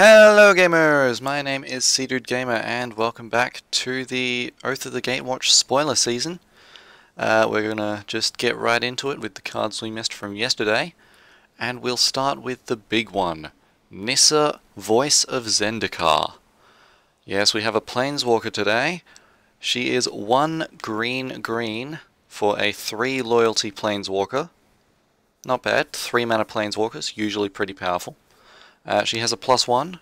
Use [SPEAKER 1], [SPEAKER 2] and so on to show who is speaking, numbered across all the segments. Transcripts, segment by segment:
[SPEAKER 1] Hello gamers, my name is Seagate Gamer and welcome back to the Oath of the Gatewatch spoiler season. We're gonna just get right into it with the cards we missed from yesterday, and we'll start with the big one, Nissa, Voice of Zendikar. Yes, we have a Planeswalker today. She is 1 green for a 3 loyalty Planeswalker. Not bad, 3 mana Planeswalkers, usually pretty powerful. She has a +1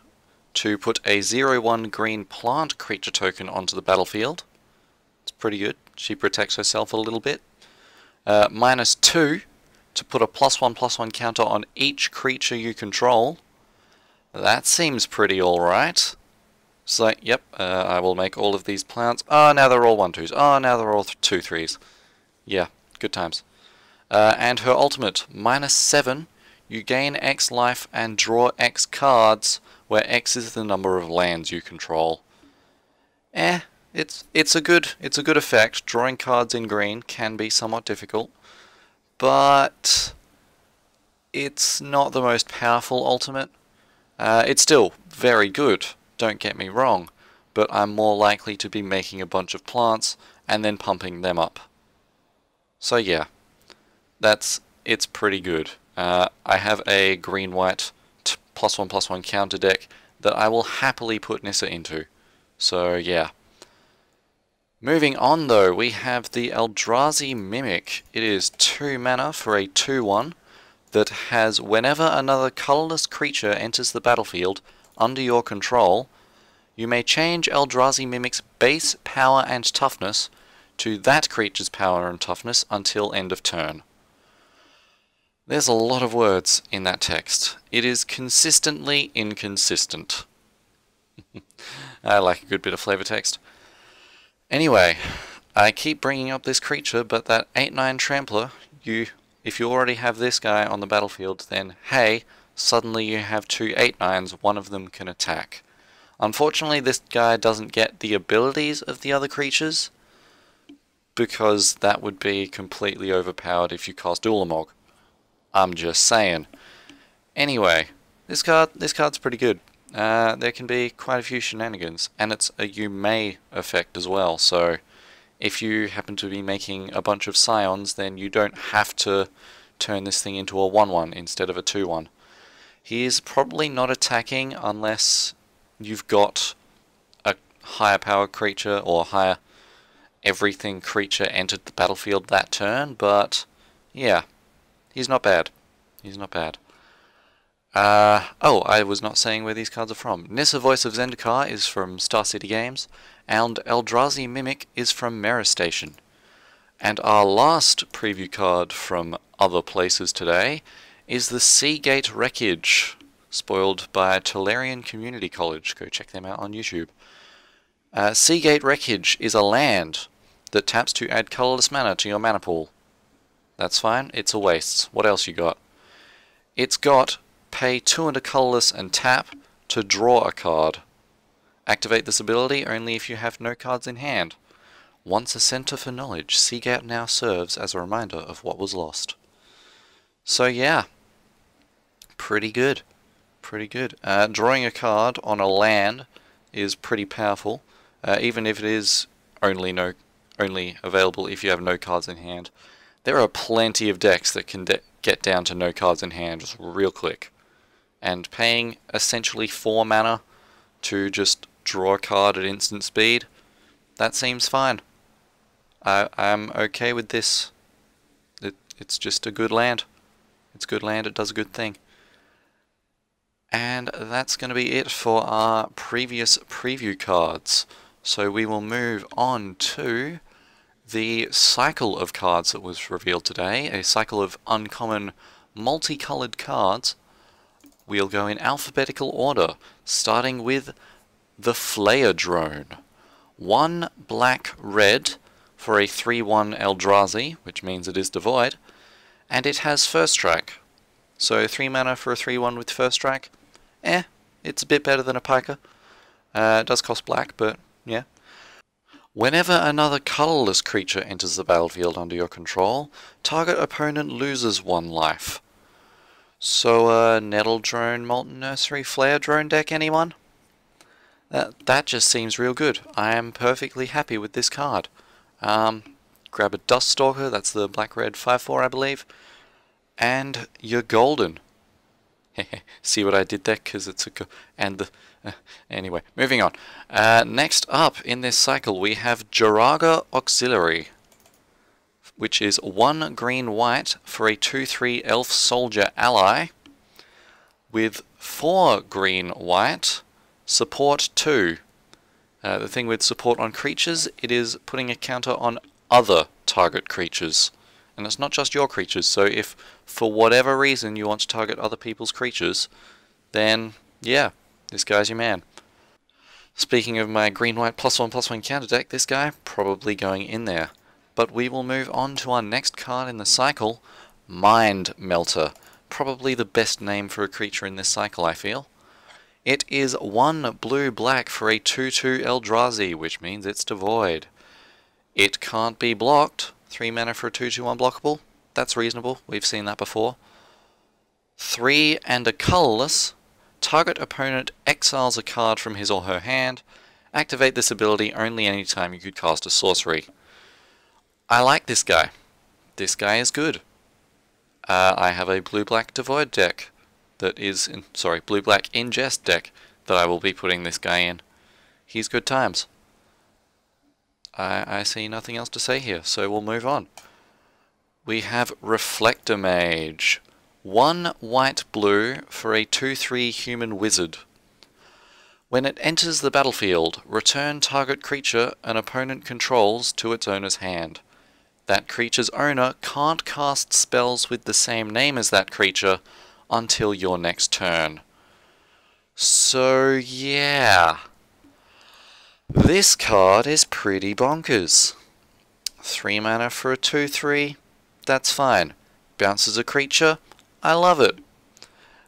[SPEAKER 1] to put a 0/1 green plant creature token onto the battlefield. It's pretty good. She protects herself a little bit. -2 to put a +1/+1 counter on each creature you control. That seems pretty alright. It's like, yep, I will make all of these plants. Oh, now they're all 1/2s. Oh, now they're all 2/3s. Yeah, good times. And her ultimate, -7. You gain X life and draw X cards, where X is the number of lands you control. It's a good effect. Drawing cards in green can be somewhat difficult, but it's not the most powerful ultimate. It's still very good, don't get me wrong, but I'm more likely to be making a bunch of plants and then pumping them up. So yeah, it's pretty good. I have a green-white +1/+1 counter deck that I will happily put Nissa into. So yeah. Moving on though, we have the Eldrazi Mimic. It is 2 mana for a 2/1 that has whenever another colorless creature enters the battlefield under your control, you may change Eldrazi Mimic's base power and toughness to that creature's power and toughness until end of turn. There's a lot of words in that text. It is consistently inconsistent. I like a good bit of flavor text. Anyway, I keep bringing up this creature, but that 8/9 Trampler, if you already have this guy on the battlefield, then hey, suddenly you have 2 8/9s, one of them can attack. Unfortunately, this guy doesn't get the abilities of the other creatures, because that would be completely overpowered if you cast Ulamog. I'm just saying. Anyway, this card's pretty good. There can be quite a few shenanigans, and it's a you may effect as well, so if you happen to be making a bunch of scions, then you don't have to turn this thing into a 1/1 instead of a 2/1. He is probably not attacking unless you've got a higher power creature or higher everything creature entered the battlefield that turn, but yeah. He's not bad. He's not bad. Oh, I was not saying where these cards are from. Nissa, Voice of Zendikar is from Star City Games, and Eldrazi Mimic is from Mirror Station. And our last preview card from other places today is the Seagate Wreckage, spoiled by Tolarian Community College. Go check them out on YouTube. Seagate Wreckage is a land that taps to add colorless mana to your mana pool. That's fine, it's a waste. What else you got? It's got pay 2 and a colorless and tap to draw a card. Activate this ability only if you have no cards in hand. Once a center for knowledge, Seagate now serves as a reminder of what was lost. So yeah, pretty good. Pretty good. Drawing a card on a land is pretty powerful, even if it is only available if you have no cards in hand. There are plenty of decks that can get down to no cards in hand just real quick. And paying essentially 4 mana to just draw a card at instant speed, that seems fine. I'm okay with this. It's just a good land. It's a good land, it does a good thing. And that's going to be it for our previous preview cards. So we will move on to the cycle of cards that was revealed today, a cycle of uncommon multicolored cards. We'll go in alphabetical order, starting with the Flayer Drone. 1 black-red for a 3/1 Eldrazi, which means it is devoid, and it has First Strike. So 3 mana for a 3/1 with First Strike, it's a bit better than a Piker. It does cost black, but yeah. Whenever another colorless creature enters the battlefield under your control, target opponent loses 1 life. So, Nettle Drone, Molten Nursery, Flayer Drone deck, anyone? That just seems real good. I am perfectly happy with this card. Grab a Duststalker, that's the black-red 5/4, I believe, and you're golden. See what I did there? Because it's a and the anyway, moving on. Next up in this cycle we have Joraga Auxiliary, which is 1 green-white for a 2/3 elf soldier ally with 4 green-white, support 2. The thing with support on creatures, it is putting a counter on other target creatures. And it's not just your creatures, so if for whatever reason you want to target other people's creatures, then yeah, this guy's your man. Speaking of my green-white +1/+1 counter deck, this guy probably going in there. But we will move on to our next card in the cycle, Mindmelter. Probably the best name for a creature in this cycle, I feel. It is 1 blue-black for a 2/2 Eldrazi, which means it's devoid. It can't be blocked. 3 mana for a 2/2 unblockable. That's reasonable. We've seen that before. 3 and a colorless. Target opponent exiles a card from his or her hand. Activate this ability only anytime you could cast a sorcery. I like this guy. This guy is good. I have a blue-black devoid deck that is, blue-black ingest deck that I will be putting this guy in. He's good times. I see nothing else to say here, so we'll move on. We have Reflector Mage. 1 white-blue for a 2/3 human wizard. When it enters the battlefield, return target creature an opponent controls to its owner's hand. That creature's owner can't cast spells with the same name as that creature until your next turn. So yeah, this card is pretty bonkers. 3 mana for a 2/3, that's fine. Bounces a creature, I love it.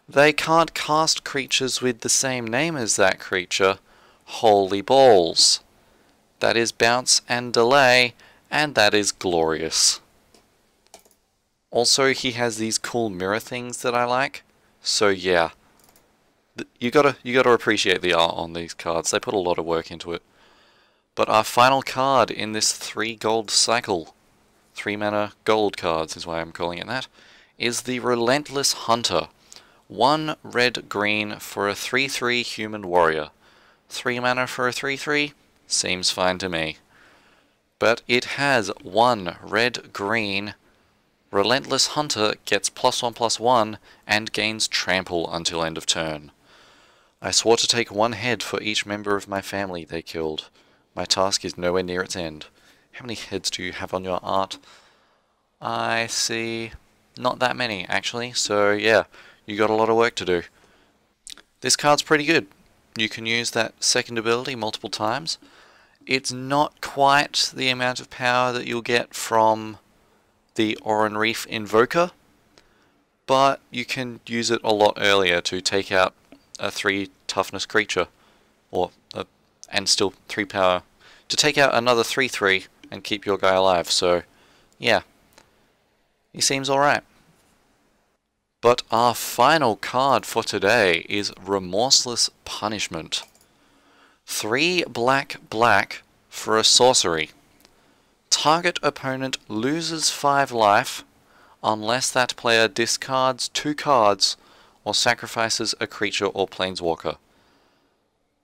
[SPEAKER 1] They can't cast creatures with the same name as that creature, holy balls. That is bounce and delay, and that is glorious. Also, he has these cool mirror things that I like, so yeah. You gotta appreciate the art on these cards, they put a lot of work into it. But our final card in this 3 gold cycle, 3 mana gold cards is why I'm calling it that, is the Relentless Hunter. 1 red-green for a 3/3 human warrior. 3 mana for a 3/3 seems fine to me. But it has 1 red-green. Relentless Hunter gets +1/+1 and gains trample until end of turn. I swore to take 1 head for each member of my family they killed. My task is nowhere near its end. How many heads do you have on your art? I see not that many, actually, so yeah, you got a lot of work to do. This card's pretty good. You can use that second ability multiple times. It's not quite the amount of power that you'll get from the Oran Reef Invoker, but you can use it a lot earlier to take out a 3 toughness creature, and still 3 power, to take out another 3/3 and keep your guy alive, so yeah, he seems alright. But our final card for today is Remorseless Punishment. 3 black for a sorcery. Target opponent loses 5 life unless that player discards 2 cards or sacrifices a creature or planeswalker.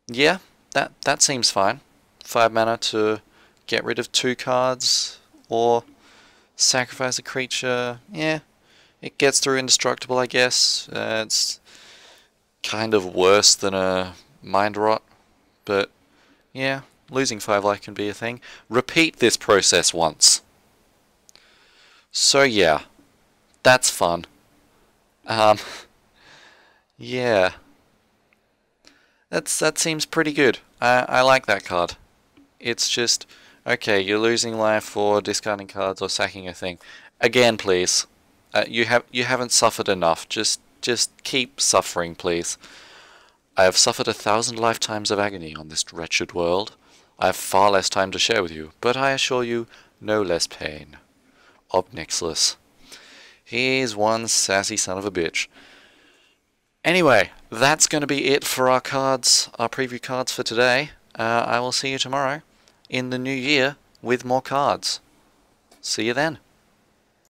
[SPEAKER 1] Yeah, that seems fine. 5 mana to get rid of 2 cards or sacrifice a creature. Yeah, it gets through indestructible, I guess. It's kind of worse than a mind rot, but yeah, losing 5 life can be a thing. Repeat this process once. So yeah, that's fun. Yeah, that seems pretty good. I like that card. It's just, okay, you're losing life for discarding cards or sacking a thing. Again, please. You haven't suffered enough. Just keep suffering, please. I have suffered 1,000 lifetimes of agony on this wretched world. I have far less time to share with you, but I assure you, no less pain. Obnixless. He's one sassy son of a bitch. Anyway, that's going to be it for our cards, our preview cards for today. I will see you tomorrow in the new year with more cards. See you then.